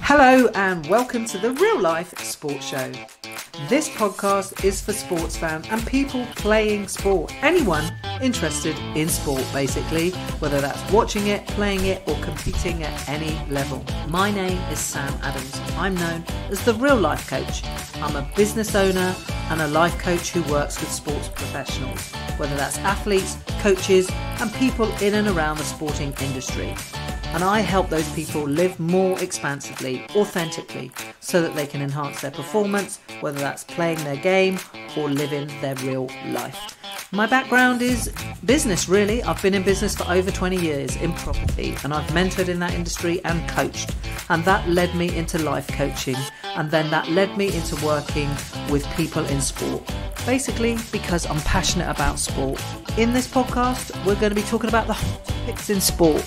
Hello and welcome to the Real Life Sports Show. This podcast is for sports fans and people playing sport. Anyone interested in sport, basically, whether that's watching it, playing it, or competing at any level. My name is Sam Adams. I'm known as the Real Life Coach. I'm a business owner and a life coach who works with sports professionals, whether that's athletes, coaches, and people in and around the sporting industry. And I help those people live more expansively, authentically, so that they can enhance their performance, whether that's playing their game or living their real life. My background is business, really. I've been in business for over 20 years in property, and I've mentored in that industry and coached. And that led me into life coaching, and then that led me into working with people in sport. Basically, because I'm passionate about sport. In this podcast, we're going to be talking about the hot topics in sport.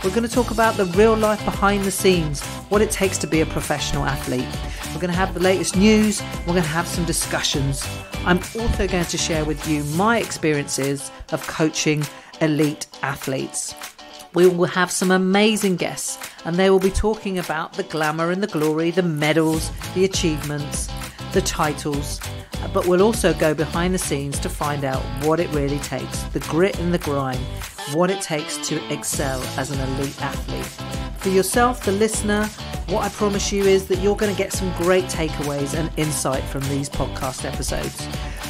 We're going to talk about the real life behind the scenes, what it takes to be a professional athlete. We're going to have the latest news. We're going to have some discussions. I'm also going to share with you my experiences of coaching elite athletes. We will have some amazing guests, and they will be talking about the glamour and the glory, the medals, the achievements, the titles. But we'll also go behind the scenes to find out what it really takes, the grit and the grind, what it takes to excel as an elite athlete. For yourself, the listener, what I promise you is that you're going to get some great takeaways and insight from these podcast episodes.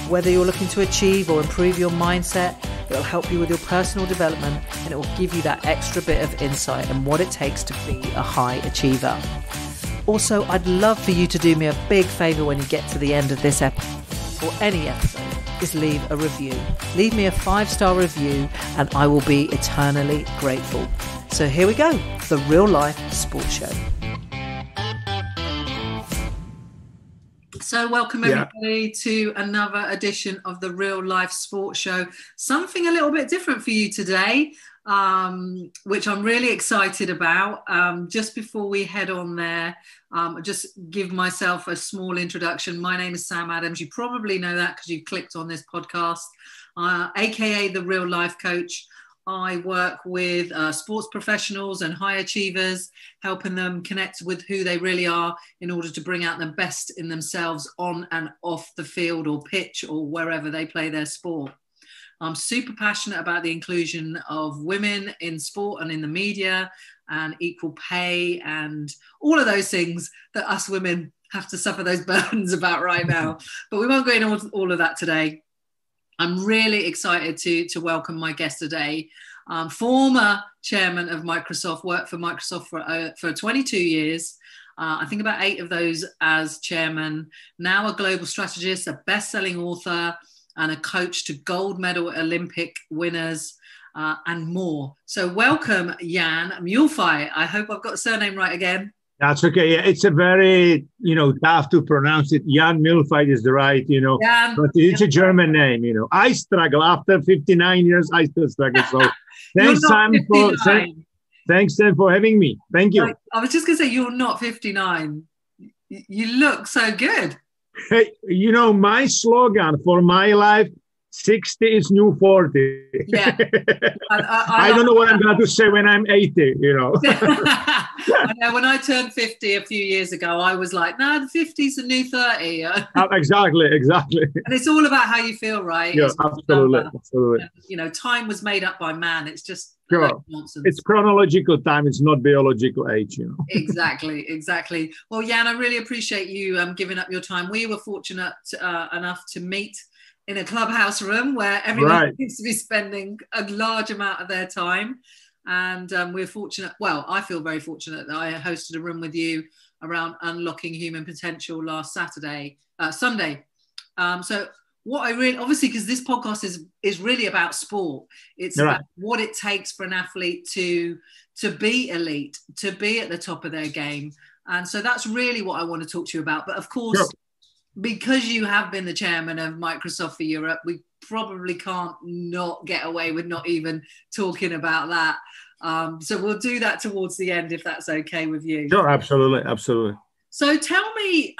Whether you're looking to achieve or improve your mindset, it'll help you with your personal development, and it will give you that extra bit of insight and what it takes to be a high achiever. Also, I'd love for you to do me a big favour when you get to the end of this episode, or any episode, is leave a review. Leave me a 5-star review and I will be eternally grateful. So here we go, the Real Life Sports Show. So welcome everybody to another edition of the Real Life Sports Show. Something a little bit different for you today, which I'm really excited about. Just before we head on there, just give myself a small introduction. My name is Sam Adams. You probably know that because you clicked on this podcast, aka the Real Life Coach. I work with sports professionals and high achievers, helping them connect with who they really are in order to bring out the best in themselves on and off the field or pitch or wherever they play their sport. I'm super passionate about the inclusion of women in sport and in the media and equal pay and all of those things that us women have to suffer those burdens about right now. But we won't go into all of that today. I'm really excited to welcome my guest today. Former chairman of Microsoft, worked for Microsoft for 22 years. I think about 8 of those as chairman. Now a global strategist, a best-selling author, and a coach to gold medal Olympic winners and more. So welcome, Jan Mühlfeit. I hope I've got the surname right again. That's okay. Yeah, it's a very, tough to pronounce it. Jan Mühlfeit is the right, Jan, but it's a German name, I struggle. After 59 years, I still struggle. So thanks, Sam, thanks, Sam, for having me. Thank you. I was just going to say, you're not 59. You look so good. Hey, my slogan for my life, 60 is new 40. Yeah. I don't know what I'm going to say when I'm 80, I know when I turned 50 a few years ago, I was like, no, the 50's a new 30. Exactly. And it's all about how you feel, right? Yeah, absolutely. Time was made up by man. It's just nonsense. It's chronological time. It's not biological age, Exactly. Well, Jan, I really appreciate you giving up your time. We were fortunate enough to meet in a clubhouse room where everyone seems to be spending a large amount of their time. And we're fortunate. Well, I feel very fortunate that I hosted a room with you around unlocking human potential last Sunday. So what I really, obviously, because this podcast is really about sport. It's about what it takes for an athlete to be elite, to be at the top of their game. And so that's really what I want to talk to you about. But of course, because you have been the chairman of Microsoft for Europe, we probably can't not get away with not even talking about that. So we'll do that towards the end, if that's okay with you. Sure, absolutely. So tell me,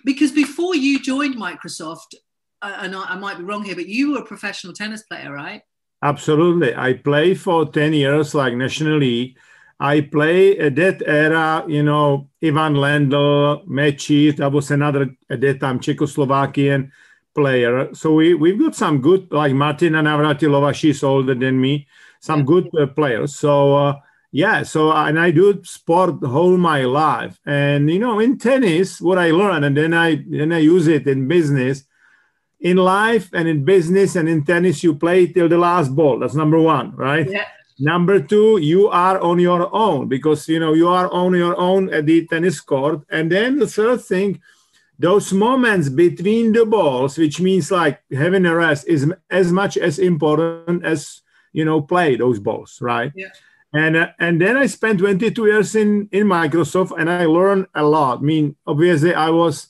because before you joined Microsoft, and I might be wrong here, but you were a professional tennis player, right? Absolutely. I played for 10 years, like nationally. I play at that era, Ivan Lendl, Mečíř, that was another, at that time, Czechoslovakian player. So we've got some good, like Martina Navratilova, she's older than me, some good players. So, and I do sport whole my life. And, in tennis, what I learned, and then I use it in business, in life and in business and in tennis, you play till the last ball. That's number one, right? Yeah. Number two, you are on your own because, you are on your own at the tennis court. And then the third thing, those moments between the balls, which means like having a rest, is as much as important as, play those balls, right? Yeah. And then I spent 22 years in Microsoft and I learned a lot. I mean, obviously I was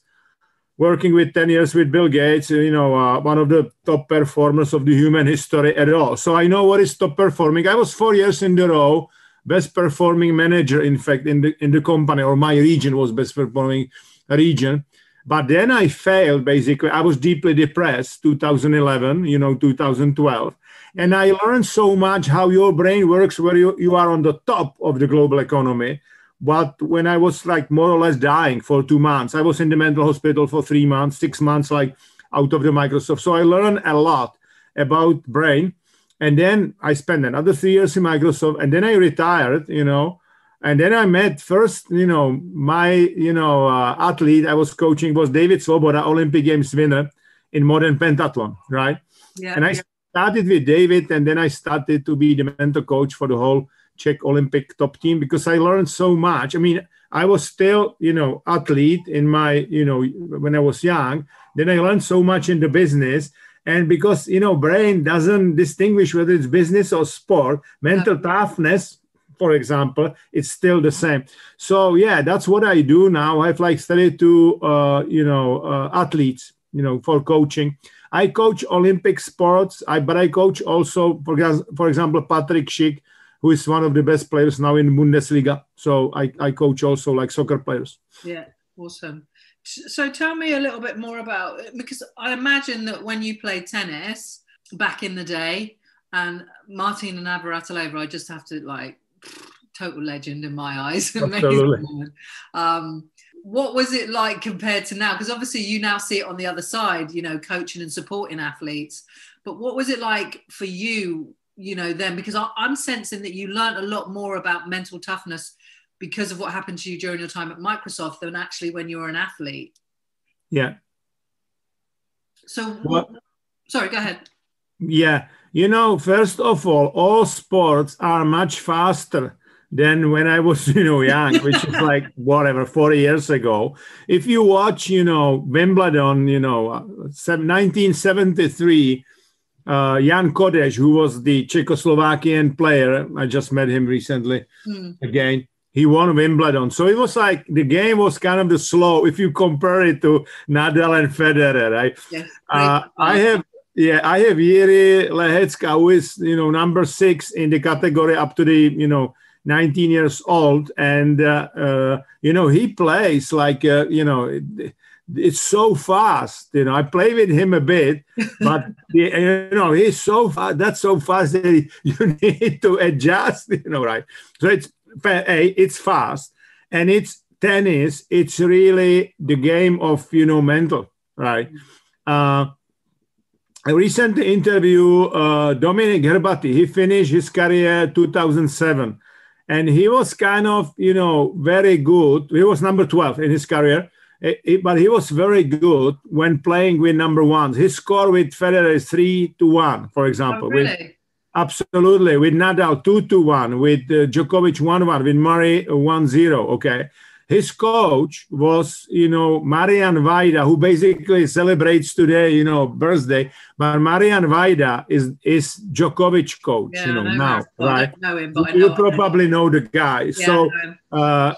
working with 10 years with Bill Gates, one of the top performers of the human history at all. So I know what is top performing. I was 4 years in a row, best performing manager, in fact, in the company, or my region was best performing region. But then I failed, basically. I was deeply depressed, 2011, 2012. And I learned so much how your brain works where you are on the top of the global economy. But when I was like more or less dying for 2 months, I was in the mental hospital for 3 months, 6 months, like out of the Microsoft. So I learned a lot about brain. And then I spent another 3 years in Microsoft. And then I retired, and then I met first, my, athlete I was coaching was David Svoboda, Olympic Games winner in modern pentathlon, right? Yeah. And I started with David, and then I started to be the mental coach for the whole Czech Olympic top team because I learned so much. I mean, I was still, athlete in my, when I was young. Then I learned so much in the business. And because, brain doesn't distinguish whether it's business or sport, mental toughness, for example, it's still the same. So, yeah, that's what I do now. I've like studied to, athletes, for coaching. I coach Olympic sports, but I coach also, for example, Patrick Schick, who is one of the best players now in Bundesliga. So I coach also like soccer players. Yeah, awesome. So tell me a little bit more about, because I imagine that when you played tennis back in the day, and Martina Navratilova, I just have to like, total legend in my eyes. Absolutely. What was it like compared to now? Because obviously you now see it on the other side, coaching and supporting athletes. But what was it like for you, then? Because I'm sensing that you learned a lot more about mental toughness because of what happened to you during your time at Microsoft than actually when you were an athlete. Yeah. So, sorry, go ahead. Yeah. First of all sports are much faster than when I was, young, which is like, 40 years ago. If you watch, Wimbledon, 1973, Jan Kodeš, who was the Czechoslovakian player, I just met him recently again. He won Wimbledon. So it was like the game was kind of the slow if you compare it to Nadal and Federer, right? Yes. I have Jiří Lehecka, who is, number 6 in the category up to the, 19 years old. And, he plays like, it's so fast. I play with him a bit, but, he's so fast. That's so fast that you need to adjust, right? So it's fast. And it's tennis. It's really the game of, mental, right? I recently interviewed Dominic Herbati. He finished his career 2007. And he was kind of, very good. He was number 12 in his career. But he was very good when playing with number ones. His score with Federer is 3-1, for example. Oh, really? Absolutely. With Nadal 2-1, with Djokovic 1-1, with Murray 1-0. Okay. His coach was, Marian Vajda, who basically celebrates today, birthday. But Marian Vajda is Djokovic coach, now, right? I don't know him, but you probably know the guy. Yeah, so,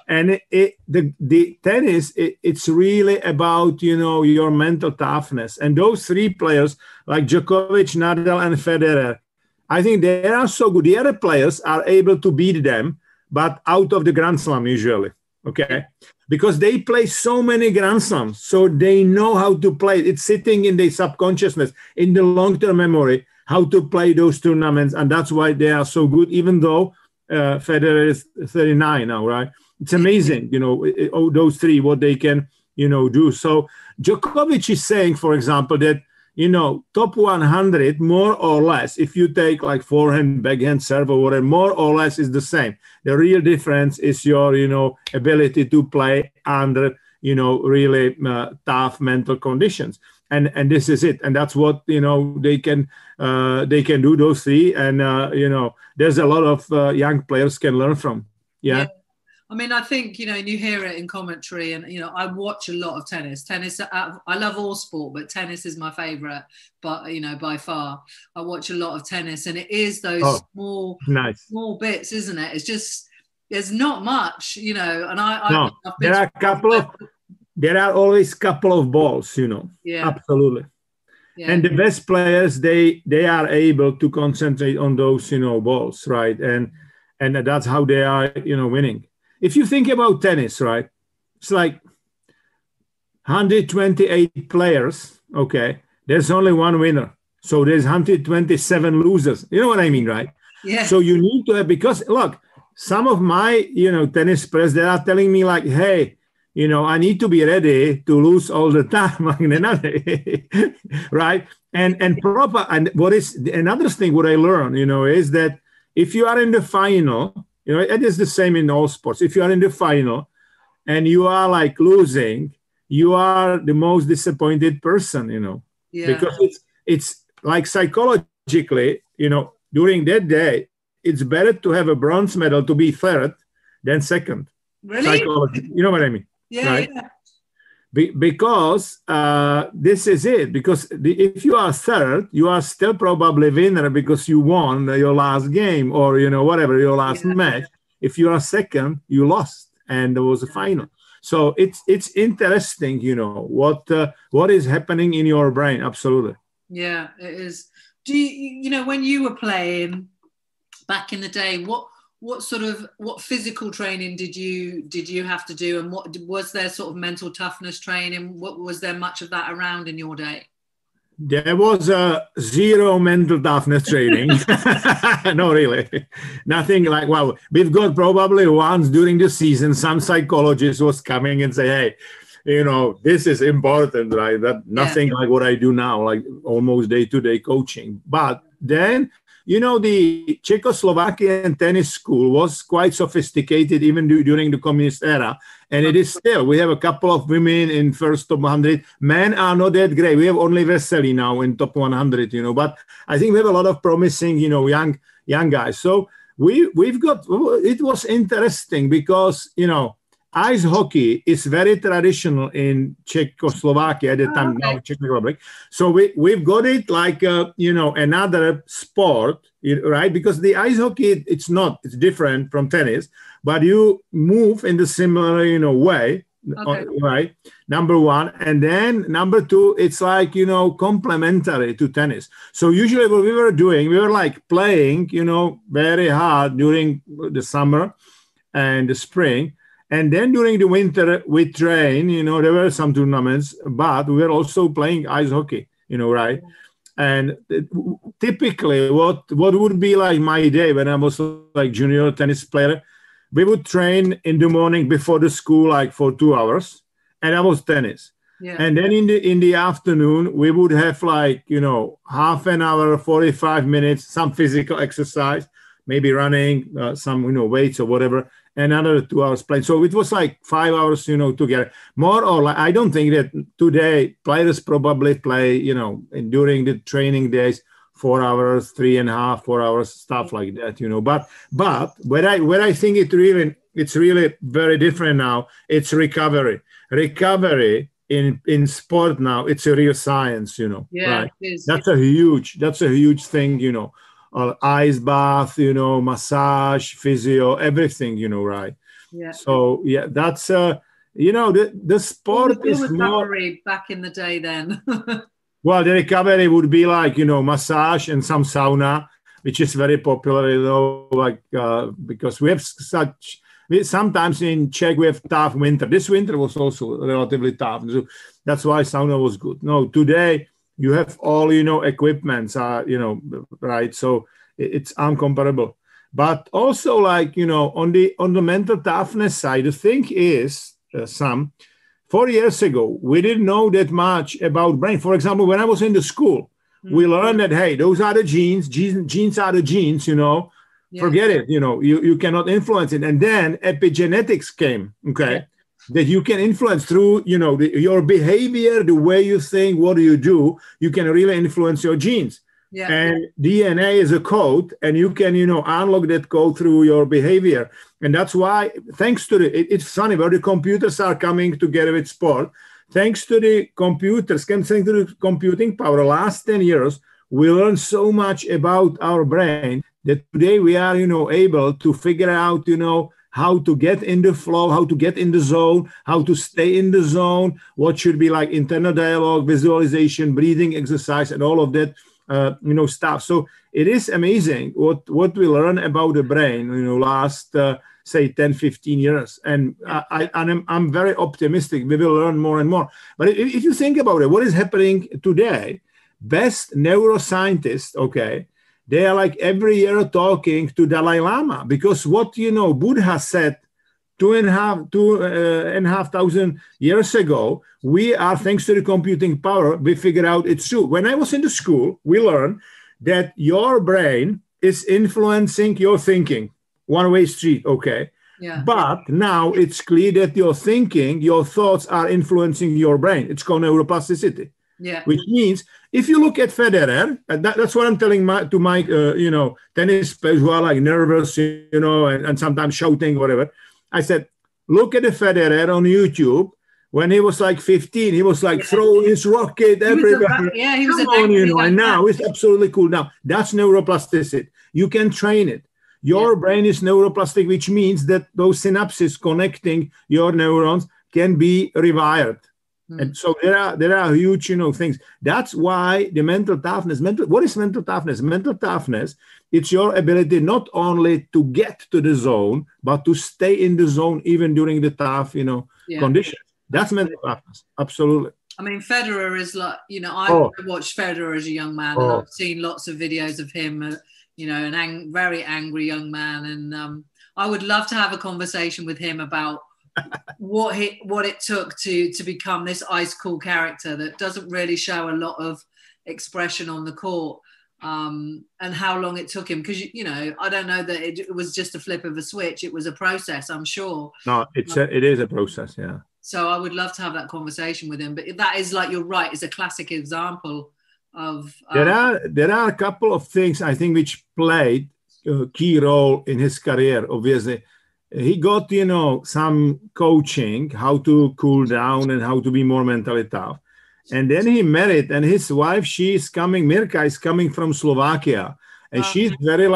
and the tennis, it's really about, your mental toughness. And those 3 players, like Djokovic, Nadal, and Federer, I think they are so good. The other players are able to beat them, but out of the Grand Slam usually. Okay, because they play so many Grand Slams, so they know how to play. It's sitting in their subconsciousness, in the long-term memory, how to play those tournaments, and that's why they are so good. Even though Federer is 39 now, right? It's amazing, those three, what they can, do. So Djokovic is saying, for example, that, top 100, more or less, if you take like forehand, backhand, serve or whatever, more or less is the same. The real difference is your, ability to play under, really tough mental conditions. And this is it. And that's what, they can do, those three. And, there's a lot of young players can learn from. Yeah. I mean, I think, and you hear it in commentary and, I watch a lot of tennis. I love all sport, but tennis is my favorite, but, by far. I watch a lot of tennis and it is those small bits, isn't it? It's just, there's not much, and I've been there are always a couple of balls, Yeah. Absolutely. Yeah. And the best players, they are able to concentrate on those, balls, right? And that's how they are, winning. If you think about tennis, right, it's like 128 players, okay, there's only one winner. So there's 127 losers. You know what I mean, right? Yeah. So you need to have, because look, some of my, tennis players, they are telling me like, hey, I need to be ready to lose all the time, right? And what is another thing, what I learned, is that if you are in the final, it is the same in all sports. If you are in the final and you are like losing, you are the most disappointed person, Yeah. Because it's like psychologically, during that day, it's better to have a bronze medal to be third than second. Really? You know what I mean? Yeah. Right? Yeah. Because this is it. Because if you are third, you are still probably winner because you won your last game or, whatever, your last match. If you are second, you lost and there was a final. So it's interesting, what is happening in your brain. Absolutely. Yeah, it is. Do you, when you were playing back in the day, what physical training did you have to do, and what was there sort of mental toughness training? What was there much of that around in your day? There was zero mental toughness training. No, really, nothing like. Well, we've got probably once during the season some psychologist was coming and say, hey, this is important, right? That nothing like what I do now, like almost day-to-day coaching. But then, the Czechoslovakian tennis school was quite sophisticated even during the communist era. And it is still. We have a couple of women in first top 100. Men are not that great. We have only Vesely now in top 100, But I think we have a lot of promising, young guys. So we've got, it was interesting because, ice hockey is very traditional in Czechoslovakia at the time, now Czech Republic. So we've got it like, another sport, right? Because the ice hockey, it's different from tennis, but you move in the similar, way, right? Number one. And then number two, it's like, complementary to tennis. So usually what we were doing, we were like playing, very hard during the summer and the spring. And then during the winter, we train, there were some tournaments, but we were also playing ice hockey, right? And typically what would be like my day when I was like junior tennis player, we would train in the morning before the school, like for 2 hours, and that was tennis. Yeah. And then in the afternoon, we would have like, half an hour, 45 minutes, some physical exercise, maybe running, some, weights or whatever. Another 2 hours playing. So it was like 5 hours, together. More or less, I don't think that today players probably play, during the training days, 4 hours, 3.5, 4 hours, stuff like that, But where I think it's really very different now, it's recovery. Recovery in sport now, it's a real science, Yeah, right? it is. That's a huge thing, ice bath, massage, physio, everything, right? Yeah. So yeah, that's the sport is recovery more back in the day then. Well, the recovery would be like massage and some sauna, which is very popular, because we have sometimes in Czech we have tough winter. This winter was also relatively tough, so that's why sauna was good. No, today you have all, equipments, right? So it's uncomparable. But also, like, on the mental toughness side, the thing is, Sam, 4 years ago, we didn't know that much about brain. For example, when I was in the school, we learned that, hey, those are the genes. Genes are the genes, Forget it. You cannot influence it. And then epigenetics came, okay, that you can influence through, your behavior, the way you think, what do you do. You can really influence your genes. Yeah. And DNA is a code, and you can, unlock that code through your behavior. And that's why, thanks to it's funny where the computers are coming together with sport. Thanks to the computers, thanks to the computing power, the last 10 years, we learned so much about our brain that today we are, able to figure out, how to get in the flow, how to get in the zone, how to stay in the zone, what should be like internal dialogue, visualization, breathing exercise, and all of that. Stuff. So it is amazing what we learn about the brain, last, say 10, 15 years. And I'm very optimistic. We will learn more and more. But if you think about it, what is happening today, best neuroscientists, okay, they are like every year talking to Dalai Lama, because what, Buddha said 2,500 years ago, we are, thanks to the computing power, we figured out it's true. When I was in the school, we learned that your brain is influencing your thinking. One-way street, okay? Yeah. But now it's clear that your thinking, your thoughts are influencing your brain. It's called neuroplasticity. Yeah. Which means if you look at Federer, that's what I'm telling to my tennis players who are like nervous, and sometimes shouting, whatever. I said, look at the Federer on YouTube. When he was like 15, he was like throwing his rocket everywhere. He was and now it's absolutely cool. Now, that's neuroplasticity. You can train it. Your brain is neuroplastic, which means that those synapses connecting your neurons can be rewired. And so there are huge, things. That's why the mental toughness, what is mental toughness? Mental toughness, it's your ability not only to get to the zone, but to stay in the zone even during the tough, conditions. That's mental toughness. Absolutely. I mean, Federer is like, I watched Federer as a young man, and I've seen lots of videos of him, an very angry young man. And I would love to have a conversation with him about what it took to become this ice cool character that doesn't really show a lot of expression on the court, and how long it took him, because I don't know that it was just a flip of a switch. It was a process, I'm sure. No, it is a process. Yeah. So I would love to have that conversation with him. But that is, like, you're right, is a classic example of there are a couple of things I think which played a key role in his career. Obviously, he got, some coaching, how to cool down and how to be more mentally tough. And then he married, and his wife, Mirka is coming from Slovakia. And she's very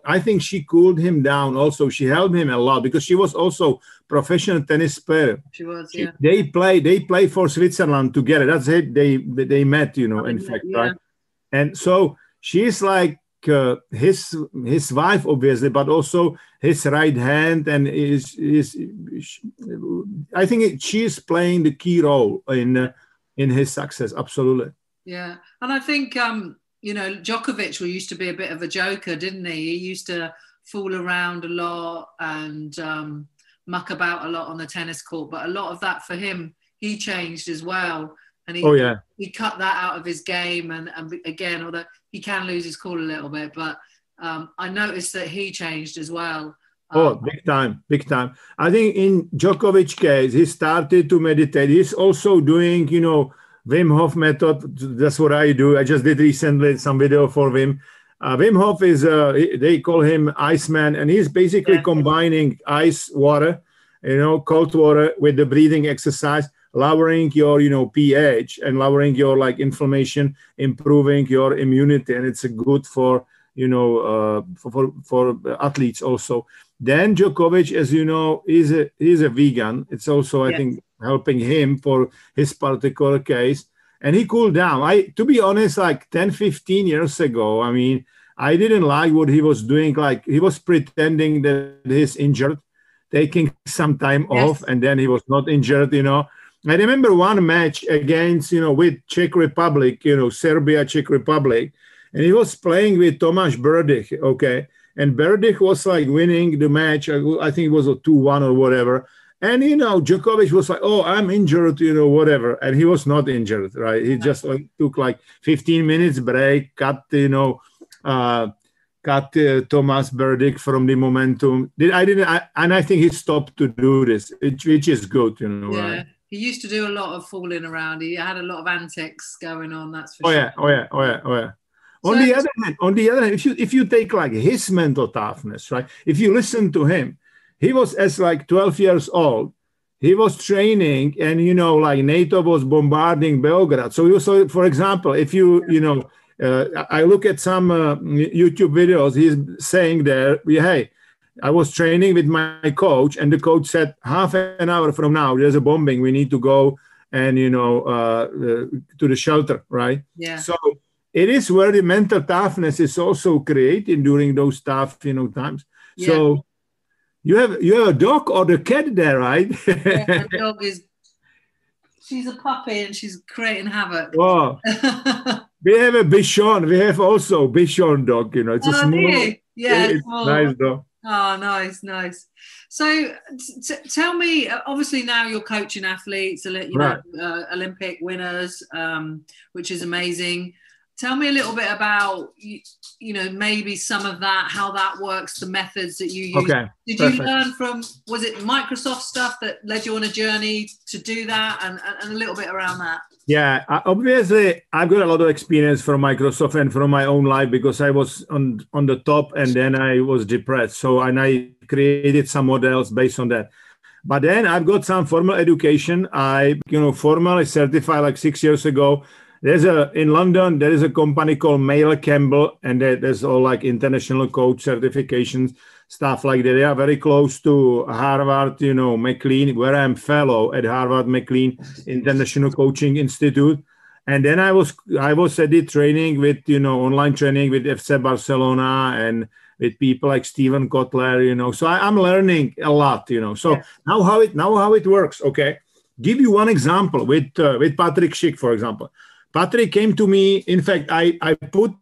I think she cooled him down also. She helped him a lot because she was also professional tennis player. She was, yeah. They play for Switzerland together. That's it. They met, in fact, right? And so she's like his wife, obviously, but also his right hand, and I think she's playing the key role in his success. Absolutely. Yeah, and I think Djokovic used to be a bit of a joker, didn't he? He used to fool around a lot and muck about a lot on the tennis court. But a lot of that for him, he changed as well. And he cut that out of his game. And again, although he can lose his cool a little bit, but I noticed that he changed as well. Big time. I think in Djokovic's case, he started to meditate. He's also doing, Wim Hof method. That's what I do. I just did recently some video for Wim. Wim Hof is, they call him Iceman, and he's basically combining ice water, cold water with the breathing exercise, lowering your, pH and lowering your inflammation, improving your immunity. And it's good for, for athletes also. Then Djokovic, as you know, is a vegan. It's also, I think, helping him for his particular case. And he cooled down. To be honest, 10, 15 years ago, I mean, I didn't like what he was doing. He was pretending that he's injured, taking some time off, and then he was not injured, I remember one match against, with Czech Republic, Serbia, Czech Republic, and he was playing with Tomáš Berdych, okay? and Berdych was like winning the match. I think it was a 2-1 or whatever. And, Djokovic was like, oh, I'm injured, whatever. And he was not injured, right? He just took like 15 minutes break, cut Thomas Berdych from the momentum. And I think he stopped to do this, which is good, right? He used to do a lot of fooling around. He had a lot of antics going on, that's for sure. Oh, yeah. On the other hand, if you take like his mental toughness, right? If you listen to him, he was as like 12 years old. He was training, and like NATO was bombarding Belgrade. So for example, if I look at some YouTube videos, he's saying there, hey, I was training with my coach, and the coach said, half an hour from now, there's a bombing. We need to go and to the shelter, right? Yeah. So it is where the mental toughness is also created during those tough, times. Yeah. So you have a dog or the cat there, right? Yeah, the dog she's a puppy and she's creating havoc. Wow. We have a Bichon. We have also Bichon dog, It's a small. Yeah, it's nice dog. Oh, nice. So tell me, obviously now you're coaching athletes, Olympic winners, which is amazing. Tell me a little bit about, maybe some of that, how that works, the methods that you use. Okay, Did perfect. you learn from, was it Microsoft stuff that led you on a journey to do that, and a little bit around that? Yeah, obviously, I've got a lot of experience from Microsoft and from my own life, because I was on the top and then I was depressed. And I created some models based on that. But then I've got some formal education. I, formally certified like 6 years ago. In London, there is a company called Mail Campbell, and there's all like international coach certifications, stuff like that. They are very close to Harvard, McLean, where I'm fellow at Harvard McLean International Coaching Institute. And then I was at the training with, online training with FC Barcelona and with people like Stephen Kotler, So I'm learning a lot, So yeah. Now how it works, okay? Give you one example with Patrick Schick, for example. Patrick came to me. In fact, I put,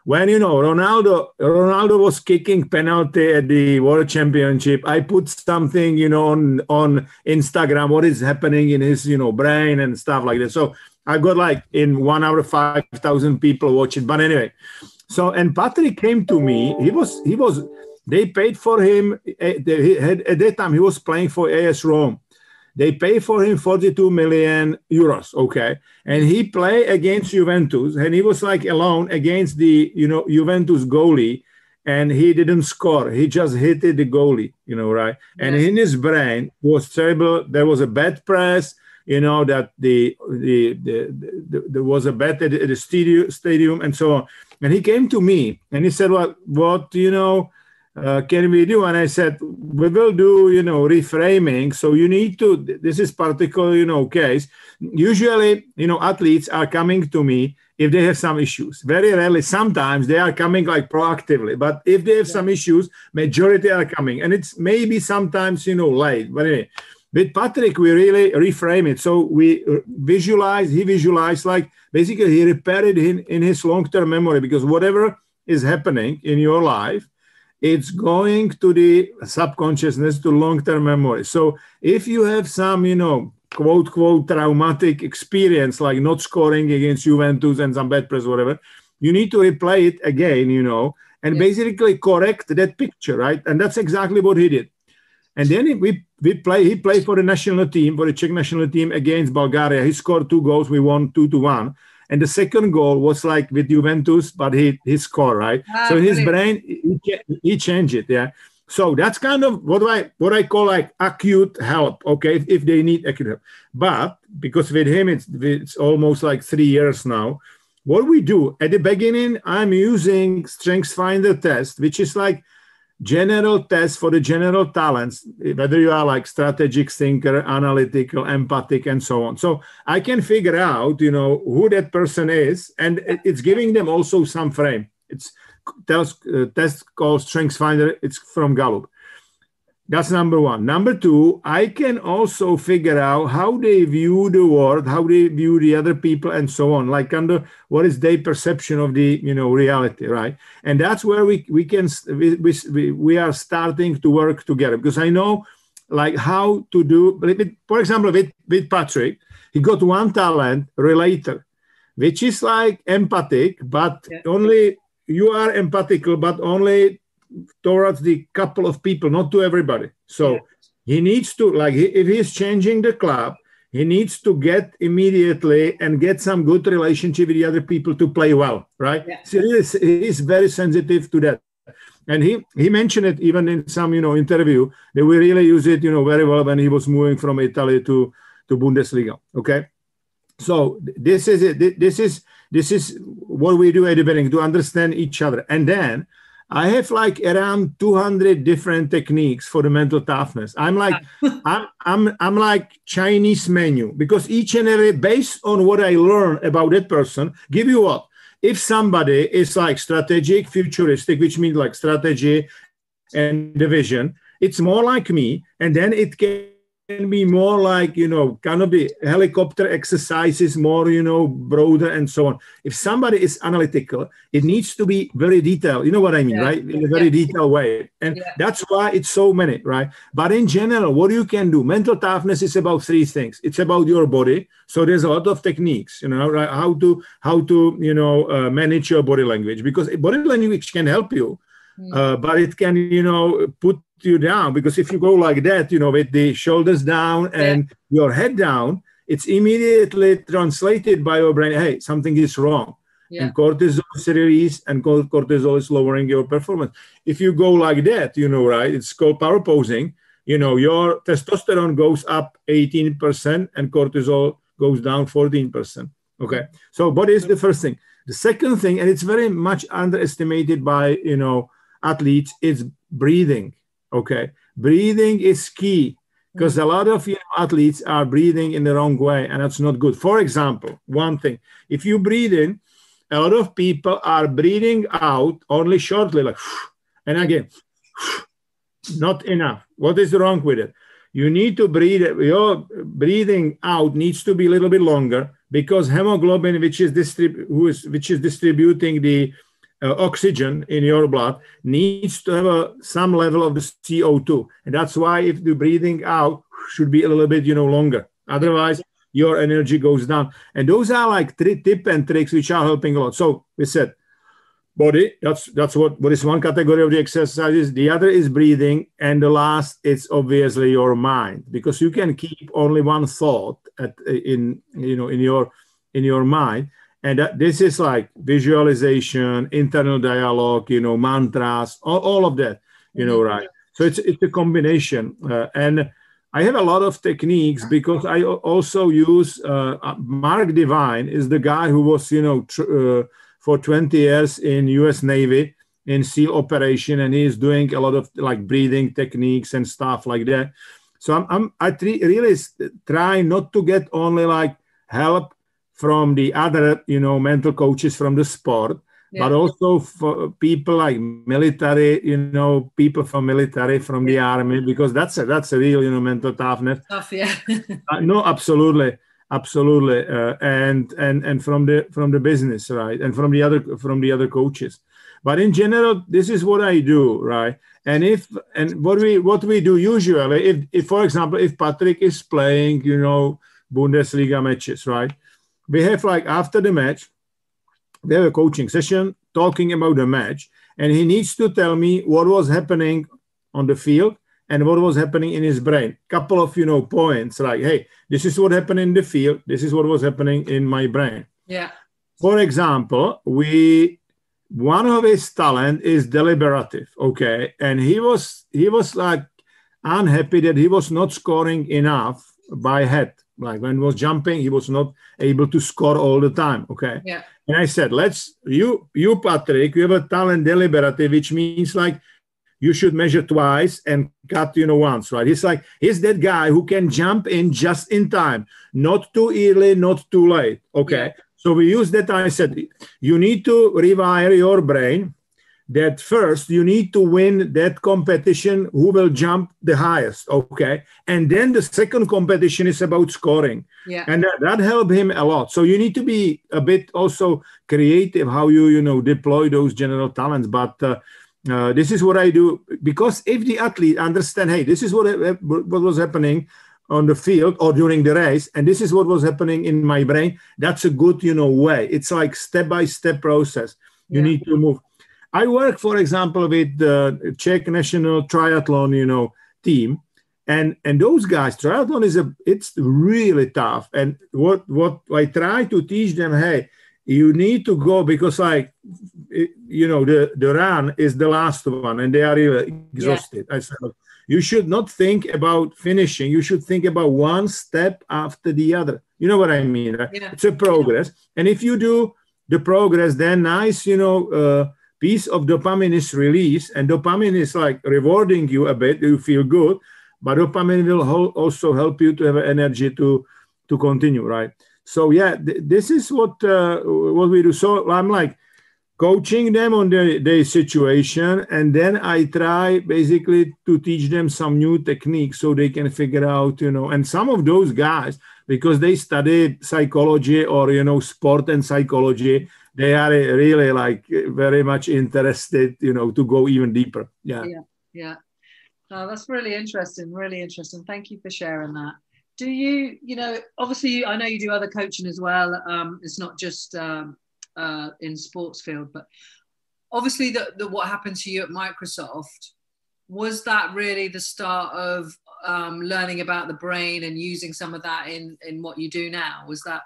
when Ronaldo was kicking penalty at the World Championship, I put something on Instagram, what is happening in his brain and stuff like that. So I got like in 1 hour 5,000 people watch it. But anyway, and Patrick came to me. They paid for him at that time. He was playing for AS Rome. They pay for him 42 million euros, okay? And he played against Juventus, and he was like alone against the, Juventus goalie, and he didn't score. He just hit the goalie, right? And in his brain was terrible. There was a bad press, that there was a bet at the stadium and so on. And he came to me, and he said, what can we do? And I said, we will do, reframing. So you need to, this is particular, case. Usually, athletes are coming to me if they have some issues. Very rarely, sometimes they are coming like proactively. But if they have some issues, majority are coming. And it's maybe sometimes, late. But anyway, with Patrick, we really reframe it. So he visualized like, basically he repaired it in his long-term memory, because whatever is happening in your life, it's going to the subconsciousness, to long-term memory. So if you have some, quote, traumatic experience, like not scoring against Juventus and some bad press, whatever, you need to replay it again, and basically correct that picture, right? And that's exactly what he did. And then he played for the national team, for the Czech national team against Bulgaria. He scored 2 goals. We won 2-1. And the second goal was like with Juventus, but he scored, right? So in his brain, he changed it, yeah. So that's kind of what I call like acute help, okay, if they need acute help. But because with him, it's almost like 3 years now. What we do, at the beginning, I'm using StrengthsFinder test, which is like general test for the general talents, whether you are like strategic thinker, analytical, empathic, and so on. So I can figure out, who that person is, and it's giving them also some frame. It's test called StrengthsFinder. It's from Gallup. That's number one. Number two, I can also figure out how they view the world, how they view the other people, and so on. Like under what is their perception of the reality, right? And that's where we are starting to work together, because I know like how to do. For example, with Patrick, he got one talent, relator, which is like empathic, but only you are empathical, but only towards the couple of people, not to everybody. So he needs to, like, if he's changing the club, he needs to get immediately and get some good relationship with the other people to play well, right? Yeah. So he is very sensitive to that. And he mentioned it even in some, interview, that we really use it, very well when he was moving from Italy to Bundesliga. Okay. So this is it. This is what we do at the beginning, to understand each other. And then I have like around 200 different techniques for the mental toughness. I'm like, I'm like Chinese menu, because each and every, based on what I learn about that person, give you what? If somebody is like strategic, futuristic, which means like strategy and the vision, it's more like me. And then it can be more like, kind of the helicopter exercises, more, broader and so on. If somebody is analytical, it needs to be very detailed. You know what I mean, right? In a very detailed way. And that's why it's so many, right? But in general, what you can do, mental toughness is about three things. It's about your body. So there's a lot of techniques, right? How to manage your body language, because body language can help you. But it can, put you down, because if you go like that, with the shoulders down and your head down, it's immediately translated by your brain, hey, something is wrong. And cortisol is released, and cortisol is lowering your performance. If you go like that, right, it's called power posing, your testosterone goes up 18% and cortisol goes down 14%. Okay. So what is the first thing? The second thing, and it's very much underestimated by, athletes, is breathing. Okay. Breathing is key, because a lot of athletes are breathing in the wrong way, and that's not good. For example, one thing, if you breathe in, a lot of people are breathing out only shortly, like, and again, not enough. What is wrong with it? You need to breathe. Your breathing out needs to be a little bit longer, because hemoglobin, which is distributing the oxygen in your blood, needs to have some level of the CO2. And that's why if the breathing out should be a little bit, longer. Otherwise, your energy goes down. And those are like tip and tricks which are helping a lot. So we said body, that's what is one category of the exercises. The other is breathing. And the last, it's obviously your mind, because you can keep only one thought in your mind. And this is like visualization, internal dialogue, mantras, all of that, right? So it's a combination. And I have a lot of techniques, because I also use Mark Devine is the guy who was, for 20 years in U.S. Navy in SEAL operation, and he's doing a lot of like breathing techniques and stuff like that. So I really try not to get only like help from the other, mental coaches from the sport, but also for people like military, people from military, from the army, because that's a real, mental toughness. Tough, no, absolutely, and from the business, right, and from the other coaches. But in general, this is what I do, right? And what we do usually, if for example, if Patrick is playing, Bundesliga matches, right? We have like after the match, we have a coaching session talking about the match, and he needs to tell me what was happening on the field and what was happening in his brain. Couple of, points like, hey, this is what happened in the field. This is what was happening in my brain. Yeah. For example, one of his talent is deliberative. Okay. And he was like unhappy that he was not scoring enough by head. Like when he was jumping, he was not able to score all the time. Okay. Yeah. And I said, you, Patrick, you have a talent deliberative, which means like you should measure twice and cut, once, right? He's that guy who can jump in just in time, not too early, not too late. Okay. Yeah. So we use that. I said, you need to rewire your brain that first you need to win that competition, who will jump the highest, okay? And then the second competition is about scoring. Yeah. And that helped him a lot. So you need to be a bit also creative how you deploy those general talents. But this is what I do, because if the athlete understand, hey, this is what was happening on the field or during the race, and this is what was happening in my brain, that's a good, way. It's like step-by-step process. You need to move. I work, for example, with the Czech national triathlon, team. And those guys, triathlon it's really tough. And what I try to teach them, hey, you need to go, because the run is the last one and they are really exhausted. I said, look, you should not think about finishing. You should think about one step after the other. You know what I mean? Right? Yeah. It's a progress. And if you do the progress, then nice, piece of dopamine is released, and dopamine is like rewarding you a bit. You feel good, but dopamine will also help you to have energy to continue, right? So yeah, this is what we do. So I'm like coaching them on their situation, and then I try basically to teach them some new techniques so they can figure out, and some of those guys, because they studied psychology or, sport and psychology, they are really like very much interested, to go even deeper. Yeah. Oh, that's really interesting. Really interesting. Thank you for sharing that. Do you, obviously I know you do other coaching as well. It's not just in sports field, but obviously what happened to you at Microsoft, was that really the start of learning about the brain and using some of that in what you do now? Was that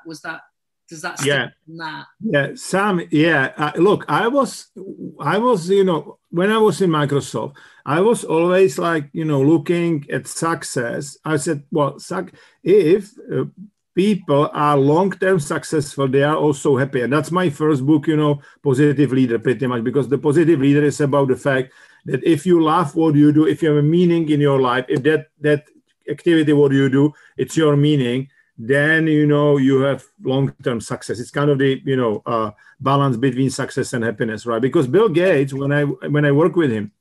does that still from that? Yeah, Sam. Yeah, look, I was, when I was in Microsoft, I was always like, looking at success. I said, well, if people are long-term successful, they are also happy. And that's my first book, Positive Leader, pretty much, because the Positive Leader is about the fact that if you love what you do, if you have a meaning in your life, if that activity, what you do, it's your meaning, then, you have long-term success. It's kind of the, balance between success and happiness, right? Because Bill Gates, when I work with him,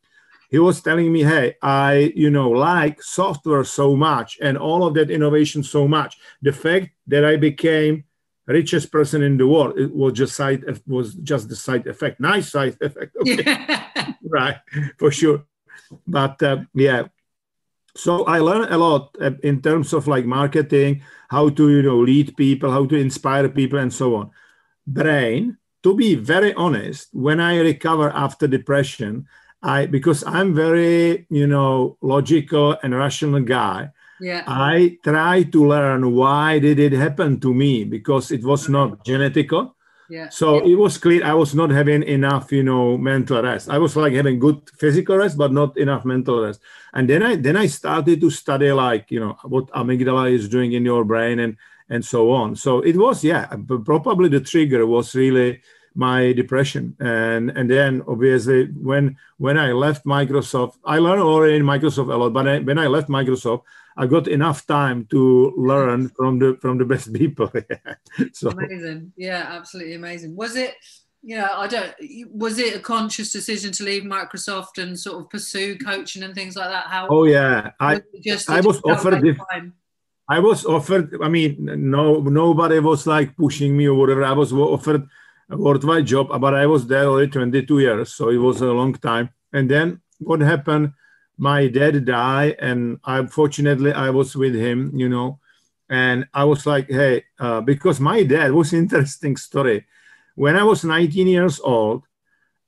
he was telling me, hey, I, like software so much and all of that innovation so much. The fact that I became richest person in the world, it was just the side effect. Nice side effect. Okay. Yeah. Right, for sure. But so I learned a lot in terms of like marketing, how to, lead people, how to inspire people, and so on. Brain, to be very honest, when I recover after depression, because I'm very, logical and rational guy, I try to learn why did it happen to me, because it was not genetical. So it was clear I was not having enough, mental rest. I was like having good physical rest, but not enough mental rest. And then I started to study like, what amygdala is doing in your brain and so on. So it was, probably the trigger was really my depression. And then obviously when I left Microsoft, I learned already in Microsoft a lot, but when I left Microsoft, I got enough time to learn from the best people. So amazing. Yeah, absolutely amazing. Was it, was it a conscious decision to leave Microsoft and sort of pursue coaching and things like that? I was offered, I mean, nobody was like pushing me or whatever. I was offered a worldwide job, but I was there already 22 years. So it was a long time. And then what happened? My dad died, and unfortunately I was with him, and I was like, hey, because my dad was an interesting story. When I was 19 years old,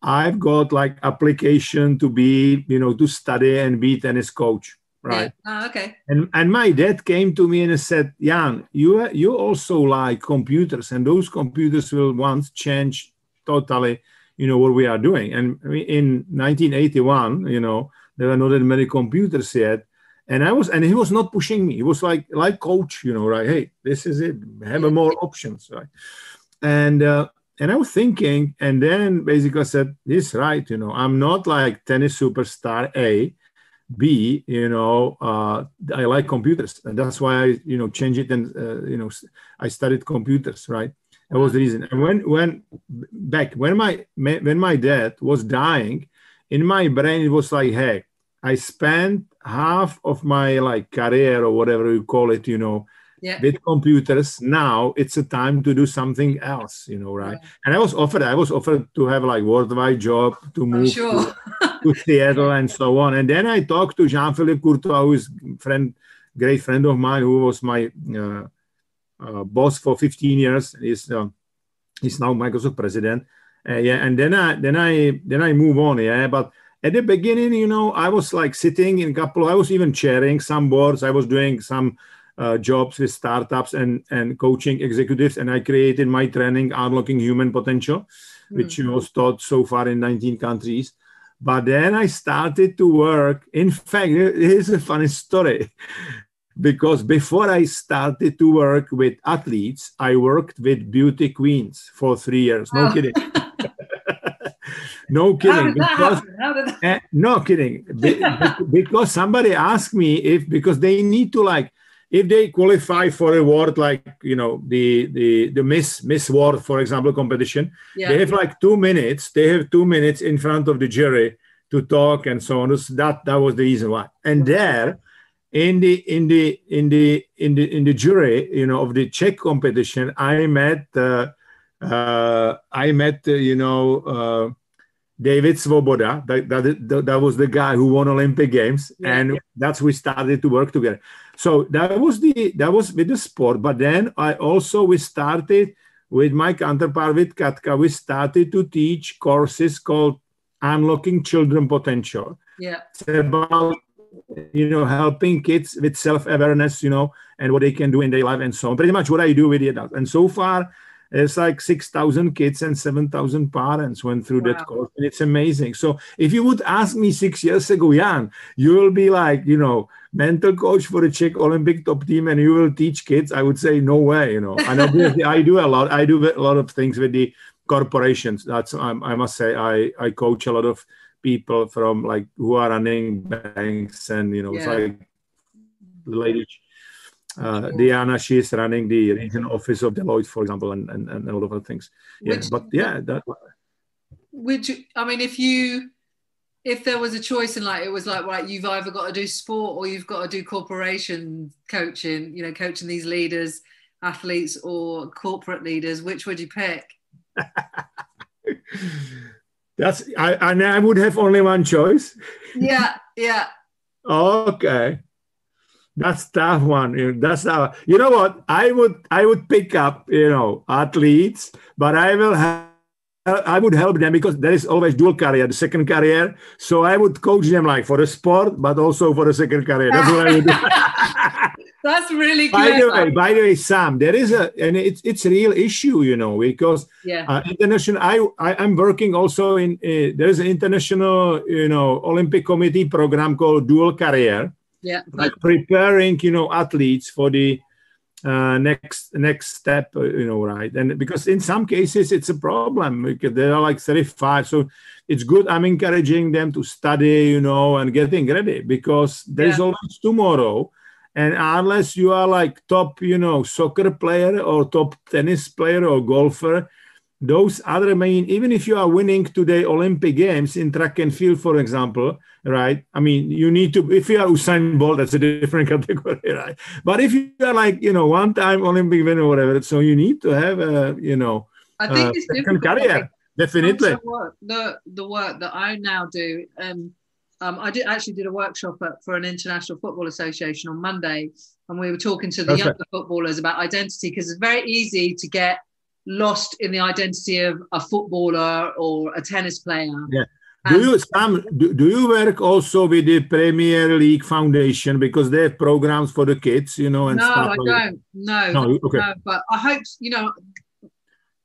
I've got like application to be, to study and be tennis coach, right? Yeah. Oh, okay. And my dad came to me and said, Jan, you also like computers, and those computers will once change totally, what we are doing. And in 1981, there were not that many computers yet. And he was not pushing me. He was like coach, right? Hey, this is it. Have more options, right? And I was thinking, and then basically I said, this is right. I'm not like tennis superstar A, B, I like computers. And that's why I, changed it. And, I studied computers, right? That was the reason. And when my dad was dying, in my brain it was like, hey, I spent half of my like career or whatever you call it, with computers. Now it's a time to do something else, right? Yeah. And I was offered to have like worldwide job, to move to Seattle and so on. And then I talked to Jean-Philippe Courtois, who is great friend of mine, who was my boss for 15 years. He's now Microsoft president. And then I move on. Yeah, but at the beginning, I was like sitting in I was even chairing some boards. I was doing some jobs with startups and coaching executives. And I created my training, Unlocking Human Potential, which was taught so far in 19 countries. But then I started to work. In fact, here's a funny story. Because before I started to work with athletes, I worked with beauty queens for 3 years. No kidding. No kidding. No kidding. Because somebody asked me because they need to if they qualify for a award like, the Miss World, for example, competition, they have like 2 minutes. They have 2 minutes in front of the jury to talk and so on. That was the reason why. And there, in the jury, of the Czech competition, I met David Svoboda. That was the guy who won Olympic Games, and that's we started to work together. So that was with the sport. But then we started with my counterpart with Katka. We started to teach courses called Unlocking Children Potential. Yeah, it's about helping kids with self-awareness, and what they can do in their life and so on. Pretty much what I do with the adults. And so far, it's like 6,000 kids and 7,000 parents went through that course. And it's amazing. So if you would ask me 6 years ago, Jan, you will be like, mental coach for the Czech Olympic top team and you will teach kids, I would say no way, And obviously I do a lot of things with the corporations. That's, I must say, I coach a lot of people from who are running banks and it's like the lady Diana, she's running the regional office of Deloitte, for example, and a lot of other things. If there was a choice and it was right, you've either got to do sport or you've got to do corporation coaching, coaching these leaders, athletes or corporate leaders, which would you pick? I would have only one choice. Yeah. Okay, that's tough one. That's tough. You know what? I would pick up athletes, but I would help them because there is always dual career, the second career. So I would coach them for the sport, but also for the second career. That's what I would do. That's really good. By the way, Sam, there is it's a real issue, because international. I'm working also in there's an international, Olympic Committee program called Dual Career. Yeah, preparing athletes for the next step, right? And because in some cases it's a problem because they are 35, so it's good. I'm encouraging them to study, and getting ready because there's always tomorrow. And unless you are top, soccer player or top tennis player or golfer, those other even if you are winning today Olympic Games in track and field, for example, right? I mean, you need to, if you are Usain Bolt, that's a different category, right? But if you are one-time Olympic winner or whatever, so you need to have a, I think it's different career, definitely. The work that I now do, I did a workshop for an international football association on Monday, and we were talking to the younger footballers about identity because it's very easy to get lost in the identity of a footballer or a tennis player. Yeah. Do you work also with the Premier League Foundation because they have programs for the kids, and stuff? I don't. No, but I hope,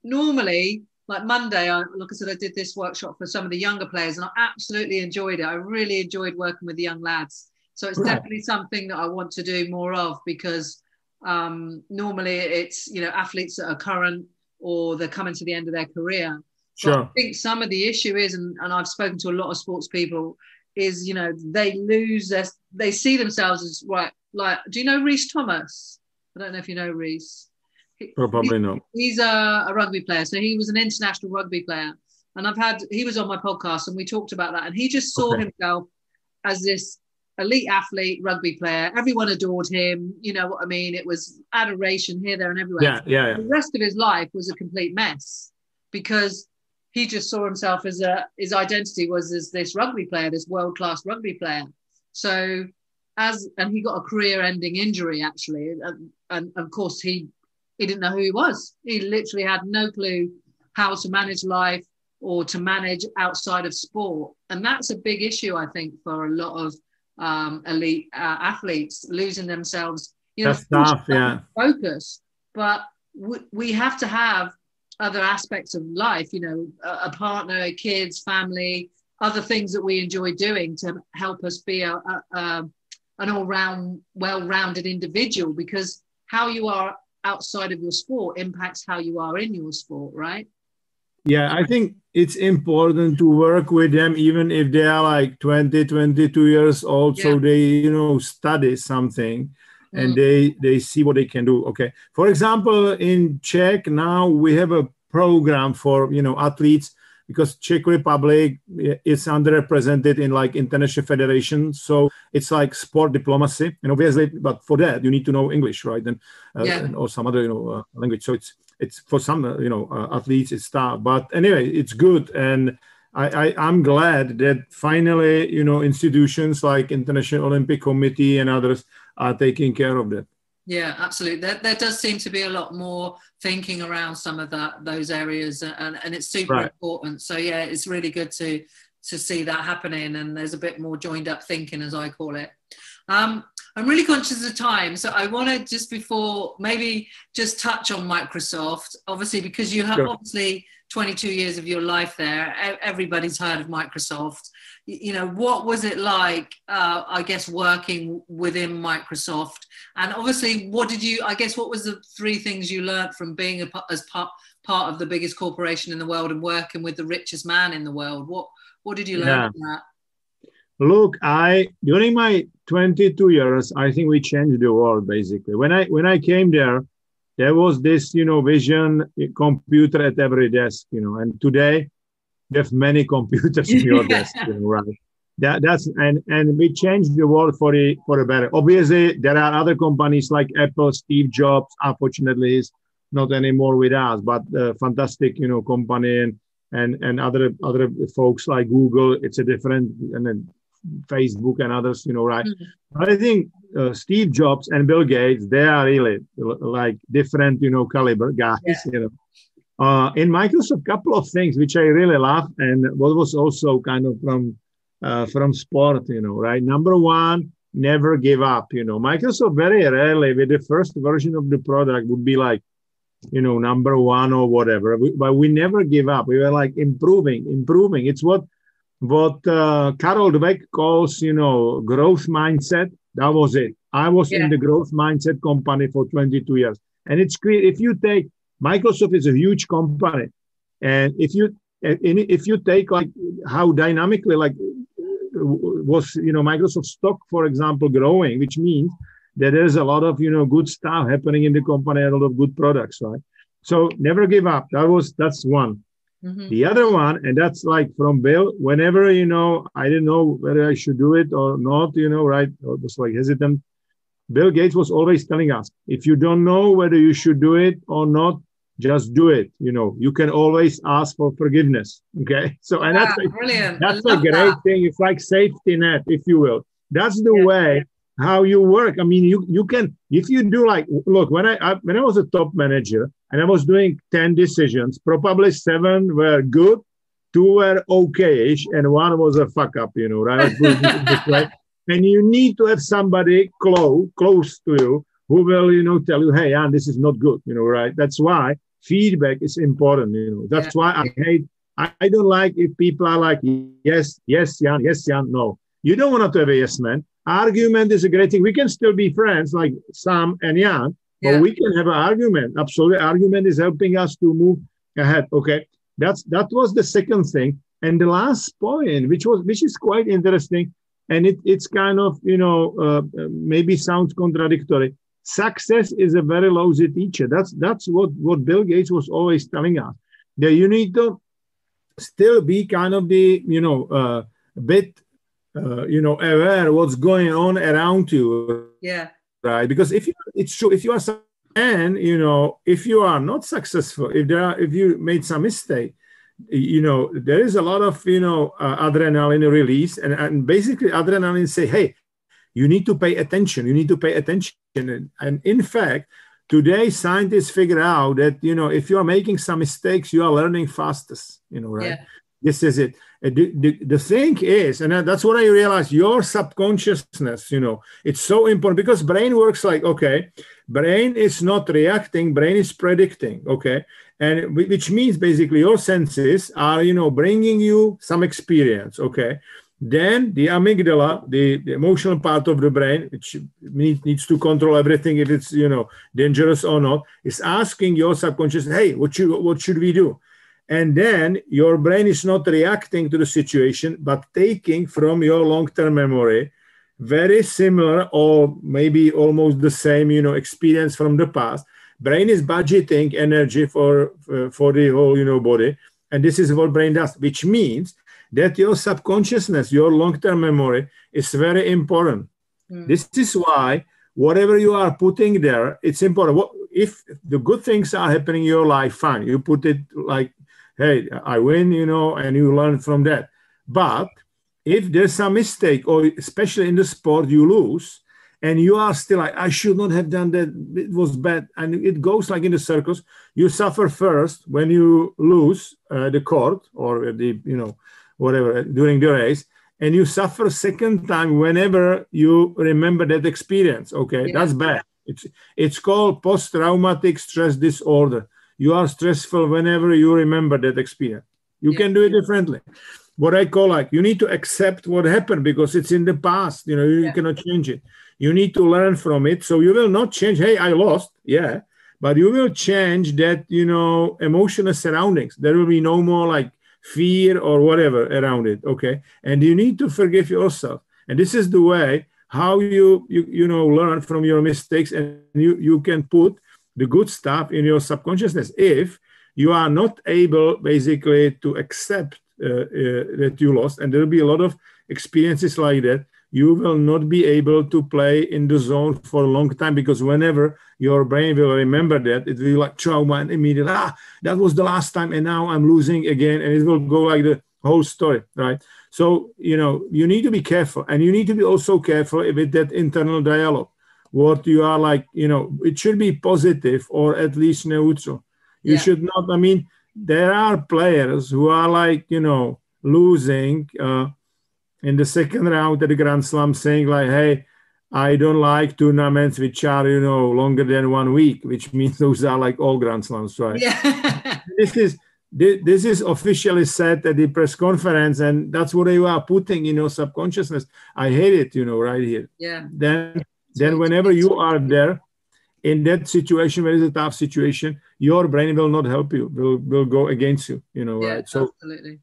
normally, Monday, like I said, I did this workshop for some of the younger players and I absolutely enjoyed it. I really enjoyed working with the young lads. So it's definitely something that I want to do more of because normally it's, athletes that are current or they're coming to the end of their career. Sure. But I think some of the issue is, and I've spoken to a lot of sports people, is, they see themselves as, right, do you know Reece Thomas? I don't know if you know Reece. Probably no. He's a rugby player. So he was an international rugby player. And he was on my podcast and we talked about that. And he just saw himself as this elite athlete, rugby player. Everyone adored him. You know what I mean? It was adoration here, there, and everywhere. Yeah. The rest of his life was a complete mess because he just saw himself as his identity was as this rugby player, this world-class rugby player. So and he got a career-ending injury actually, and of course he didn't know who he was. He literally had no clue how to manage life or to manage outside of sport, and that's a big issue I think for a lot of elite athletes, losing themselves. You know, that's tough, yeah. Focus, but we have to have other aspects of life. You know, a partner, kids, family, other things that we enjoy doing to help us be an all-round, well-rounded individual, because how you are outside of your sport impacts how you are in your sport, right? Yeah, I think it's important to work with them even if they are like 20, 22 years old. Yeah. So they, you know, study something and they see what they can do. Okay. For example, in Czech now we have a program for, you know, athletes, because Czech Republic is underrepresented in like international federations. So it's like sport diplomacy. And obviously, but for that, you need to know English, right? And or some other, you know, language. So it's for some, you know, athletes, it's tough. But anyway, it's good. And I'm glad that finally, you know, institutions like International Olympic Committee and others are taking care of that. Yeah, absolutely. There does seem to be a lot more thinking around some of those areas, and it's super important. So yeah, it's really good to see that happening, and there's a bit more joined up thinking, as I call it. I'm really conscious of time, so I want to just before maybe just touch on Microsoft, obviously, because you have obviously 22 years of your life there. Everybody's heard of Microsoft. You know, what was it like, I guess, working within Microsoft? And obviously, what was the 3 things you learned from being part of the biggest corporation in the world and working with the richest man in the world? What did you learn from that? Look, during my 22 years, I think we changed the world, basically. When I came there was this, you know, vision, computer at every desk, you know, and today, you have many computers in your desk, you know, right? And we changed the world for the better. Obviously, there are other companies like Apple. Steve Jobs, unfortunately, is not anymore with us, but fantastic, you know, company and other folks like Google. It's a different, and then Facebook and others, you know, right? Mm-hmm. I think Steve Jobs and Bill Gates, they are really like different, you know, caliber guys, you know. In Microsoft, a couple of things which I really love, and what was also kind of from sport, you know, right? Number one, never give up. You know, Microsoft very rarely with the first version of the product would be like, you know, number one or whatever. But we never give up. We were like improving. It's what Carol Dweck calls, you know, growth mindset. That was it. I was in the growth mindset company for 22 years, and it's clear if you take Microsoft is a huge company, and if you take like how dynamically like was, you know, Microsoft stock, for example, growing, which means that there's a lot of, you know, good stuff happening in the company, a lot of good products, right? So never give up. That's one. Mm-hmm. The other one, and that's like from Bill, whenever, you know, I didn't know whether I should do it or not, you know, right? I was like hesitant. Bill Gates was always telling us, if you don't know whether you should do it or not, just do it. You know, you can always ask for forgiveness. Okay. So, and that's brilliant. That's a great thing. It's like safety net, if you will. That's the way how you work. I mean, you can, if you do like, look, when I was a top manager and I was doing 10 decisions, probably 7 were good, 2 were okay-ish, and 1 was a fuck up, you know, right? And you need to have somebody close to you who will, you know, tell you, hey, Jan, this is not good, you know, right? That's why feedback is important, you know. That's why I don't like if people are like, yes, Jan, no. You don't want to have a yes man. Argument is a great thing. We can still be friends like Sam and Jan, but we can have an argument. Absolutely. Argument is helping us to move ahead. Okay. That was the second thing. And the last point, which is quite interesting, and it's kind of, you know, maybe sounds contradictory. success is a very lousy teacher. That's what Bill Gates was always telling us. That you need to still be kind of the, a bit, aware what's going on around you. Yeah. Right. Because it's true, if you are, and, if you are not successful, if you made some mistake, there is a lot of, adrenaline release, and basically adrenaline say, hey, you need to pay attention. You need to pay attention. And in fact, today scientists figure out that, if you are making some mistakes, you are learning fastest, right? Yeah. This is it. The thing is, and that's what I realized, your subconsciousness, it's so important, because brain works like, okay, brain is not reacting, brain is predicting, okay? And which means basically your senses are, bringing you some experience, okay? Then the amygdala, the emotional part of the brain, which needs to control everything if it's, dangerous or not, is asking your subconscious, hey, what should we do? And then your brain is not reacting to the situation, but taking from your long-term memory very similar or maybe almost the same, experience from the past. Brain is budgeting energy for the whole, body. And this is what brain does, which means that your subconsciousness, your long-term memory is very important. This is why whatever you are putting there, it's important. If the good things are happening in your life, fine. You put it like, hey, I win, and you learn from that. But if there's some mistake, or especially in the sport, you lose, and you are still like, I should not have done that, it was bad. And it goes like in the circus. You suffer first when you lose the court or the, whatever, during the race. And you suffer second time whenever you remember that experience. Okay, That's bad. It's called post-traumatic stress disorder. You are stressful whenever you remember that experience. You can do it differently. What I call you need to accept what happened because it's in the past. You cannot change it. You need to learn from it. So you will not change, hey, I lost. Yeah. But you will change that, emotional surroundings. There will be no more fear or whatever around it. Okay. And you need to forgive yourself. And this is the way how you learn from your mistakes, and you can put the good stuff in your subconsciousness. If you are not able basically to accept that you lost, and there will be a lot of experiences like that, you will not be able to play in the zone for a long time, because whenever your brain will remember that, it will be like trauma, and immediately, that was the last time, and now I'm losing again, and it will go like the whole story, right? So, you need to be careful, and you need to be also careful with that internal dialogue. What you are it should be positive or at least neutral. You should not, there are players who are losing in the second round at the Grand Slam, saying hey, I don't like tournaments which are, longer than 1 week, which means those are all Grand Slams, right? Yeah. This is officially said at the press conference, and that's what you are putting in your subconsciousness. I hate it, right here. Yeah. Then whenever you are there in that situation, where it's a tough situation, your brain will not help you, will go against you, right? So absolutely.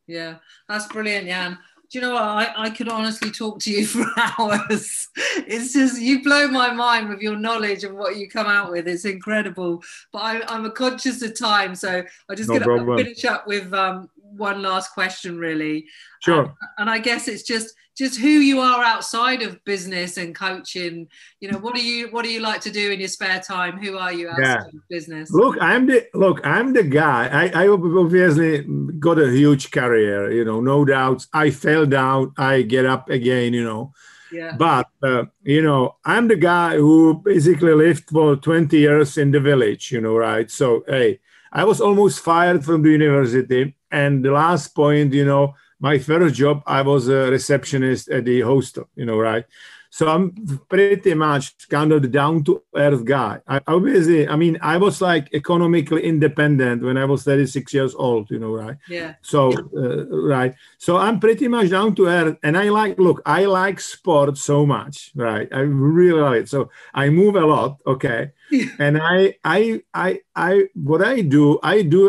Yeah, that's brilliant, Jan. Do you know what? I could honestly talk to you for hours. It's just, you blow my mind with your knowledge and what you come out with. It's incredible. But I'm conscious of time, so I'm just going to finish up with one last question, really. Sure. And I guess it's just who you are outside of business and coaching. What do you like to do in your spare time? Who are you outside of business? Look, I'm the guy. I obviously got a huge career, no doubts. I fell down, I get up again, Yeah. But, I'm the guy who basically lived for 20 years in the village, right? So, hey, I was almost fired from the university. And the last point, my first job, I was a receptionist at the hostel, right? So I'm pretty much kind of the down-to-earth guy. I was economically independent when I was 36 years old, right? Yeah. So, right. So I'm pretty much down-to-earth, and I like sport so much, right? I really like it. So I move a lot, okay? And what I do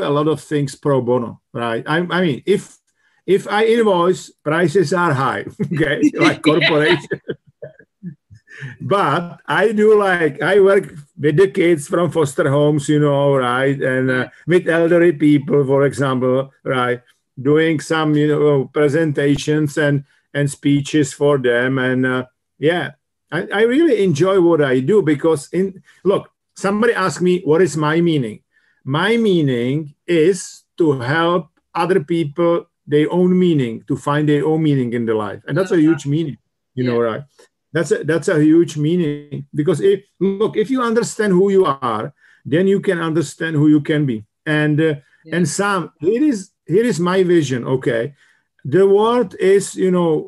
a lot of things pro bono, right? If I invoice, prices are high, okay? Like corporation. But I work with the kids from foster homes, right? And with elderly people, for example, right? Doing some, presentations and speeches for them. And I really enjoy what I do because somebody asked me, what is my meaning? My meaning is to help other people, their own meaning, to find their own meaning in their life. And that's a huge meaning, right? That's a huge meaning, because if you understand who you are, then you can understand who you can be. And Sam, here is my vision. Okay, the world is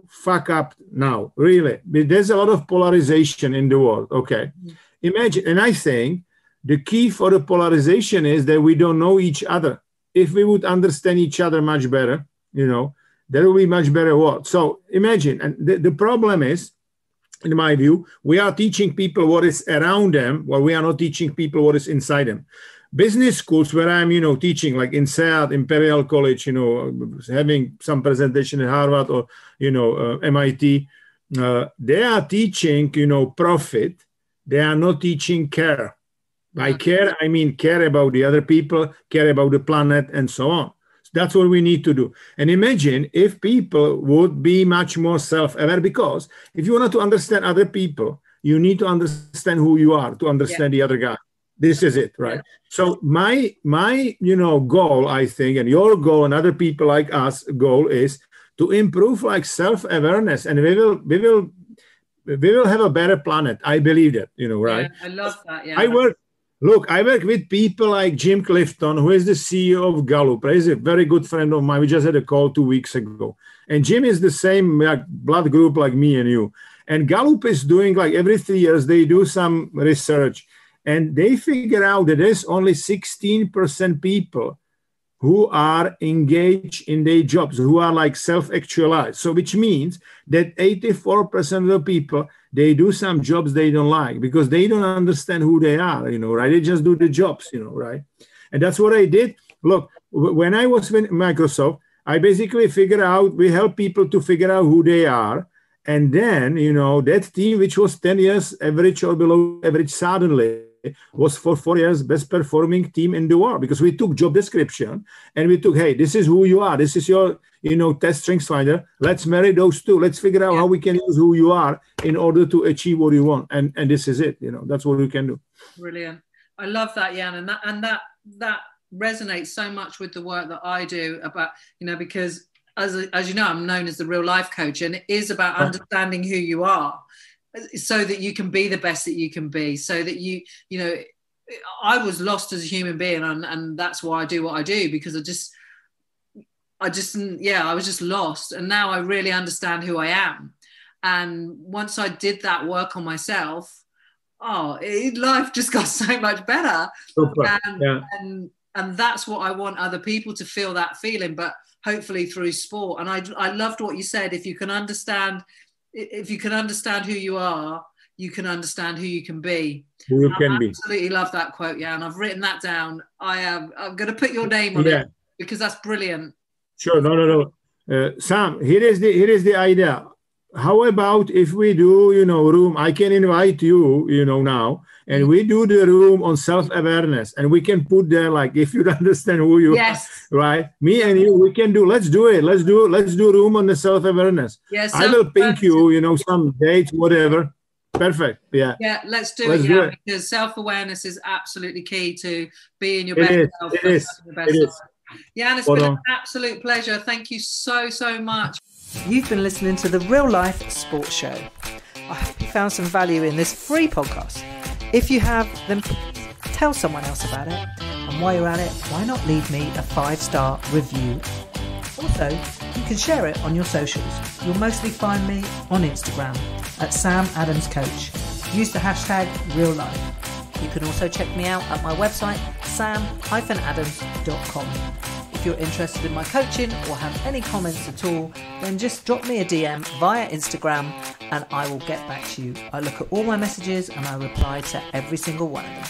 fuck up now, really. There's a lot of polarization in the world. Okay, imagine, and I think the key for the polarization is that we don't know each other. If we would understand each other much better, there will be much better world. So imagine, and the problem is, in my view, we are teaching people what is around them, while we are not teaching people what is inside them. Business schools where I'm, teaching, like in SEAT, Imperial College, having some presentation at Harvard or, MIT, they are teaching, profit. They are not teaching care. By care, I mean care about the other people, care about the planet, and so on. That's what we need to do. And imagine if people would be much more self-aware, because if you want to understand other people, you need to understand who you are to understand the other guy. This is it, right? So my goal, I think, and your goal and other people like us goal is to improve self-awareness, and we will have a better planet. I believe that, right? Yeah, I love that. Yeah. I work with people like Jim Clifton, who is the CEO of Gallup. He's a very good friend of mine. We just had a call 2 weeks ago. And Jim is the same blood group like me and you. And Gallup is doing, every 3 years, they do some research. And they figure out that there's only 16% people who are engaged in their jobs, who are self-actualized. So which means that 84% of the people, they do some jobs they don't like because they don't understand who they are, right? They just do the jobs, right? And that's what I did. Look, when I was with Microsoft, I basically we help people to figure out who they are. And then, that team, which was 10 years average or below average, suddenly was for 4 years best performing team in the world, because we took job description and we took, hey, this is who you are. This is your, test strengths finder. Let's marry those two. Let's figure out how we can use who you are in order to achieve what you want. And this is it. That's what we can do. Brilliant. I love that, Jan. And that resonates so much with the work that I do about, because as you know, I'm known as the real life coach, and it is about understanding who you are, so that you can be the best that you can be, so that I was lost as a human being, and that's why I do what I do, because I was just lost. And now I really understand who I am. And once I did that work on myself, life just got so much better. And that's what I want other people to feel, that feeling, but hopefully through sport. And I loved what you said. If you can understand who you are, you can understand who you can be. Who you can be. Absolutely love that quote, Jan. I've written that down. I'm going to put your name on it, because that's brilliant. Sure. No. Sam, here is the idea. How about if we do, room? I can invite you, now, and we do the room on self-awareness, and we can put there, if you understand who you are, right? Me and you, we can do. Let's do it. Let's do room on the self-awareness. Yes, I will ping you, some dates, whatever. Perfect. Yeah. Yeah, let's do it. Because self-awareness is absolutely key to being your best self. It is. Jan, it's been an absolute pleasure. Thank you so, so much. You've been listening to the Real Life Sports Show. I hope you found some value in this free podcast. If you have, then tell someone else about it. And while you're at it, why not leave me a 5-star review? Also, you can share it on your socials. You'll mostly find me on Instagram at Sam Adams Coach. Use the hashtag #RealLife. You can also check me out at my website, sam-adams.com. If you're interested in my coaching or have any comments at all, then just drop me a DM via Instagram and I will get back to you. I look at all my messages and I reply to every single one of them.